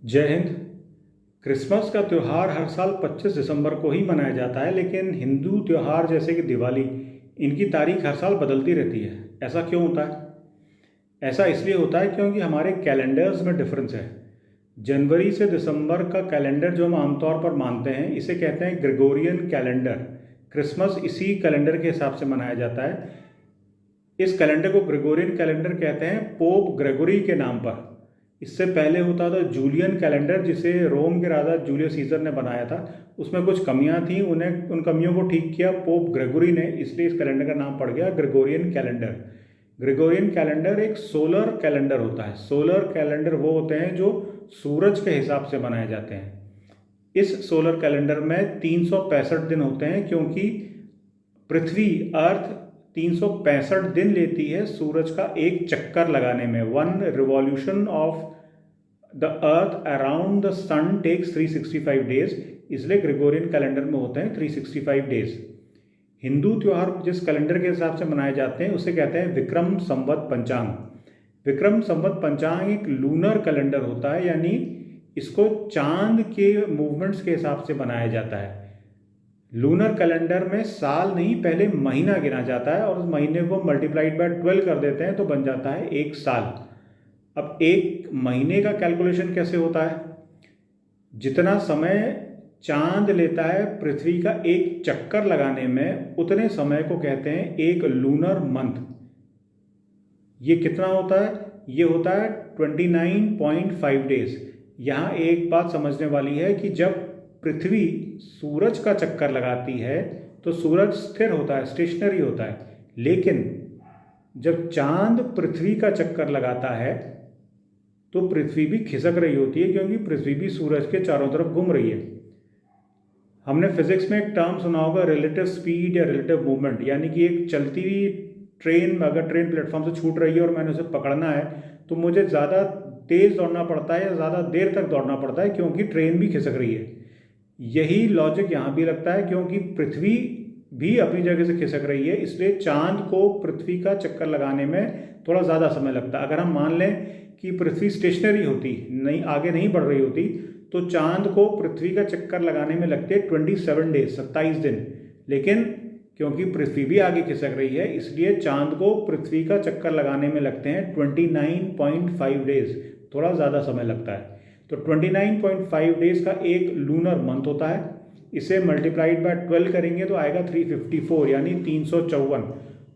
जय हिंद। क्रिसमस का त्यौहार हर साल 25 दिसंबर को ही मनाया जाता है, लेकिन हिंदू त्यौहार जैसे कि दिवाली, इनकी तारीख हर साल बदलती रहती है। ऐसा क्यों होता है? ऐसा इसलिए होता है क्योंकि हमारे कैलेंडर्स में डिफरेंस है। जनवरी से दिसंबर का कैलेंडर जो हम आमतौर पर मानते हैं, इसे कहते हैं ग्रेगोरियन कैलेंडर। क्रिसमस इसी कैलेंडर के हिसाब से मनाया जाता है। इस कैलेंडर को ग्रेगोरियन कैलेंडर कहते हैं पोप ग्रेगोरी के नाम पर। इससे पहले होता था जूलियन कैलेंडर, जिसे रोम के राजा जूलियस सीजर ने बनाया था। उसमें कुछ कमियां थीं, उन कमियों को ठीक किया पोप ग्रेगोरी ने, इसलिए इस कैलेंडर का नाम पड़ गया ग्रेगोरियन कैलेंडर। ग्रेगोरियन कैलेंडर एक सोलर कैलेंडर होता है। सोलर कैलेंडर वो होते हैं जो सूरज के हिसाब से बनाए जाते हैं। इस सोलर कैलेंडर में 365 दिन होते हैं, क्योंकि पृथ्वी अर्थ 365 दिन लेती है सूरज का एक चक्कर लगाने में। One revolution of the earth around the sun takes 365 days, इसलिए ग्रेगोरियन कैलेंडर में होते हैं 365 डेज। हिंदू त्यौहार जिस कैलेंडर के हिसाब से मनाए जाते हैं उसे कहते हैं विक्रम संवत पंचांग। विक्रम संवत पंचांग एक लूनर कैलेंडर होता है, यानी इसको चांद के मूवमेंट्स के हिसाब से बनाया जाता है। लूनर कैलेंडर में साल नहीं, पहले महीना गिना जाता है और उस महीने को मल्टीप्लाइड बाय 12 कर देते हैं तो बन जाता है एक साल। अब एक महीने का कैलकुलेशन कैसे होता है? जितना समय चांद लेता है पृथ्वी का एक चक्कर लगाने में, उतने समय को कहते हैं एक लूनर मंथ। ये कितना होता है? ये होता है 29.5 डेज। यहाँ एक बात समझने वाली है कि जब पृथ्वी सूरज का चक्कर लगाती है तो सूरज स्थिर होता है, स्टेशनरी होता है। लेकिन जब चांद पृथ्वी का चक्कर लगाता है तो पृथ्वी भी खिसक रही होती है, क्योंकि पृथ्वी भी सूरज के चारों तरफ घूम रही है। हमने फिजिक्स में एक टर्म सुना होगा, रिलेटिव स्पीड या रिलेटिव मूवमेंट, यानी कि एक चलती हुई ट्रेन में अगर ट्रेन प्लेटफॉर्म से छूट रही है और मैंने उसे पकड़ना है तो मुझे ज़्यादा तेज़ दौड़ना पड़ता है या ज़्यादा देर तक दौड़ना पड़ता है, क्योंकि ट्रेन भी खिसक रही है। यही लॉजिक यहाँ भी लगता है, क्योंकि पृथ्वी भी अपनी जगह से खिसक रही है, इसलिए चांद को पृथ्वी का चक्कर लगाने में थोड़ा ज़्यादा समय लगता है। अगर हम मान लें कि पृथ्वी स्टेशनरी होती, नहीं आगे नहीं बढ़ रही होती, तो चांद को पृथ्वी का चक्कर लगाने में लगते 27 डेज, 27 दिन। लेकिन क्योंकि पृथ्वी भी आगे खिसक रही है, इसलिए चांद को पृथ्वी का चक्कर लगाने में लगते हैं 29.5 डेज, थोड़ा ज़्यादा समय लगता है। तो 29.5 डेज का एक लूनर मंथ होता है। इसे मल्टीप्लाइड बाय 12 करेंगे तो आएगा 354, यानी 354।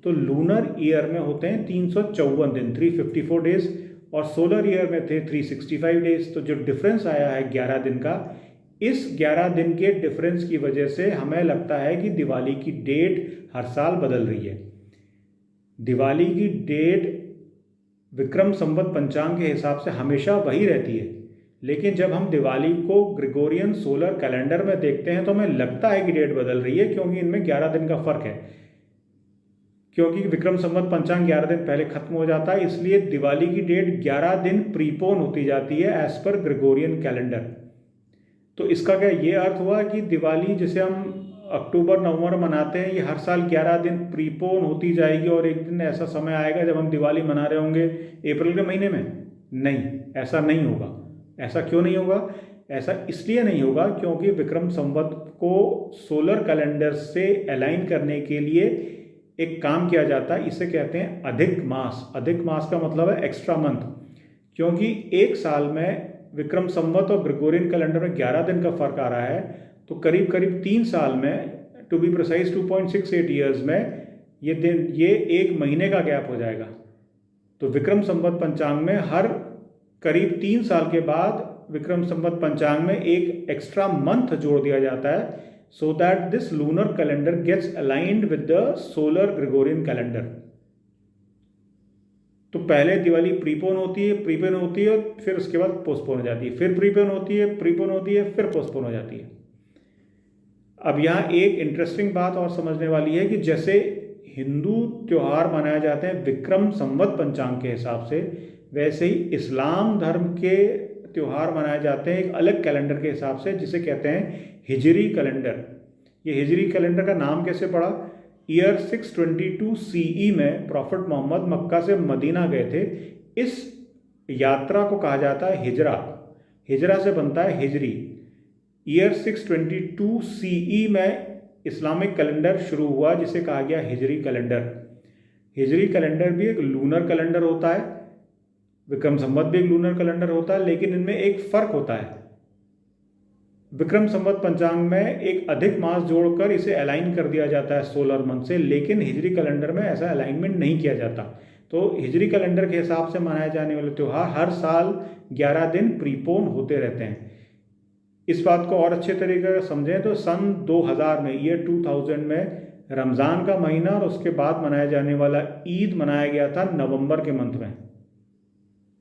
तो लूनर ईयर में होते हैं 354 दिन, 354 डेज, और सोलर ईयर में थे 365 डेज। तो जो डिफरेंस आया है 11 दिन का, इस 11 दिन के डिफरेंस की वजह से हमें लगता है कि दिवाली की डेट हर साल बदल रही है। दिवाली की डेट विक्रम संवत पंचांग के हिसाब से हमेशा वही रहती है, लेकिन जब हम दिवाली को ग्रेगोरियन सोलर कैलेंडर में देखते हैं तो हमें लगता है कि डेट बदल रही है, क्योंकि इनमें 11 दिन का फर्क है। क्योंकि विक्रम संवत पंचांग 11 दिन पहले खत्म हो जाता है, इसलिए दिवाली की डेट 11 दिन प्रीपोन होती जाती है एज पर ग्रेगोरियन कैलेंडर। तो इसका क्या ये अर्थ हुआ कि दिवाली जिसे हम अक्टूबर नवंबर मनाते हैं, ये हर साल 11 दिन प्रीपोन होती जाएगी और एक दिन ऐसा समय आएगा जब हम दिवाली मना रहे होंगे अप्रैल के महीने में? नहीं, ऐसा नहीं होगा। ऐसा क्यों नहीं होगा? ऐसा इसलिए नहीं होगा क्योंकि विक्रम संवत को सोलर कैलेंडर से अलाइन करने के लिए एक काम किया जाता है, इसे कहते हैं अधिक मास। अधिक मास का मतलब है एक्स्ट्रा मंथ। क्योंकि एक साल में विक्रम संवत और ग्रेगोरियन कैलेंडर में 11 दिन का फर्क आ रहा है, तो करीब करीब 3 साल में, टू बी प्रिसाइज 2.68 ईयर्स में, ये एक महीने का गैप हो जाएगा। तो विक्रम संवत पंचांग में हर करीब 3 साल के बाद विक्रम संवत पंचांग में एक एक्स्ट्रा मंथ जोड़ दिया जाता है, so that this lunar calendar gets aligned with the solar Gregorian calendar। तो पहले दिवाली प्रीपोन होती है, फिर उसके बाद पोस्टपोन हो जाती है, फिर प्रीपोन होती है, फिर पोस्टपोन हो जाती है। अब यहाँ एक इंटरेस्टिंग बात और समझने वाली है कि जैसे हिंदू त्यौहार मनाए जाते हैं विक्रम संवत पंचांग के हिसाब से, वैसे ही इस्लाम धर्म के त्यौहार मनाए जाते हैं एक अलग कैलेंडर के हिसाब से, जिसे कहते हैं हिजरी कैलेंडर। ये हिजरी कैलेंडर का नाम कैसे पड़ा? ईयर 622 CE में प्रॉफिट मोहम्मद मक्का से मदीना गए थे। इस यात्रा को कहा जाता है हिजरा। हिजरा से बनता है हिजरी। ईयर 622 CE में इस्लामिक कैलेंडर शुरू हुआ जिसे कहा गया हिजरी कैलेंडर। हिजरी कैलेंडर भी एक लूनर कैलेंडर होता है, विक्रम संवत भी एक लूनर कैलेंडर होता है, लेकिन इनमें एक फ़र्क होता है। विक्रम संवत पंचांग में एक अधिक मास जोड़कर इसे अलाइन कर दिया जाता है सोलर मंथ से, लेकिन हिजरी कैलेंडर में ऐसा अलाइनमेंट नहीं किया जाता। तो हिजरी कैलेंडर के हिसाब से मनाए जाने वाले त्यौहार हर साल 11 दिन प्रीपोन होते रहते हैं। इस बात को और अच्छे तरीके से समझें तो सन 2000 में, ईयर 2000 में रमज़ान का महीना और उसके बाद मनाया जाने वाला ईद मनाया गया था नवंबर के मंथ में,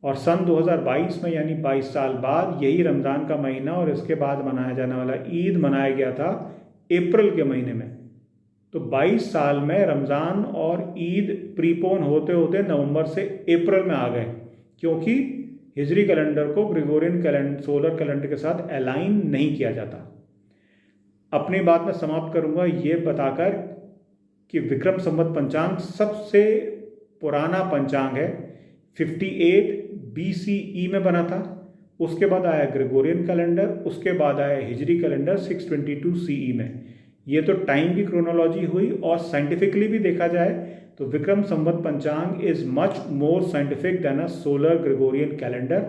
और सन 2022 में यानी 22 साल बाद यही रमज़ान का महीना और इसके बाद मनाया जाने वाला ईद मनाया गया था अप्रैल के महीने में। तो 22 साल में रमज़ान और ईद प्रीपोन होते होते नवंबर से अप्रैल में आ गए, क्योंकि हिजरी कैलेंडर को ग्रेगोरियन कैलेंडर सोलर कैलेंडर के साथ अलाइन नहीं किया जाता। अपनी बात में समाप्त करूंगा ये बताकर कि विक्रम संवत पंचांग सबसे पुराना पंचांग है। 58 BCE में बना था, उसके बाद आया ग्रेगोरियन कैलेंडर, उसके बाद आया हिजरी कैलेंडर 622 CE में। ये तो टाइम की क्रोनोलॉजी हुई, और साइंटिफिकली भी देखा जाए तो Vikram Samvat panchang is much more scientific than a solar Gregorian calendar,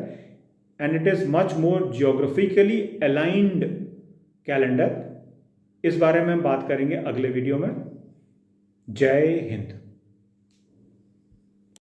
and it is much more geographically aligned calendar. इस बारे में हम बात करेंगे अगले वीडियो में। जय हिंद।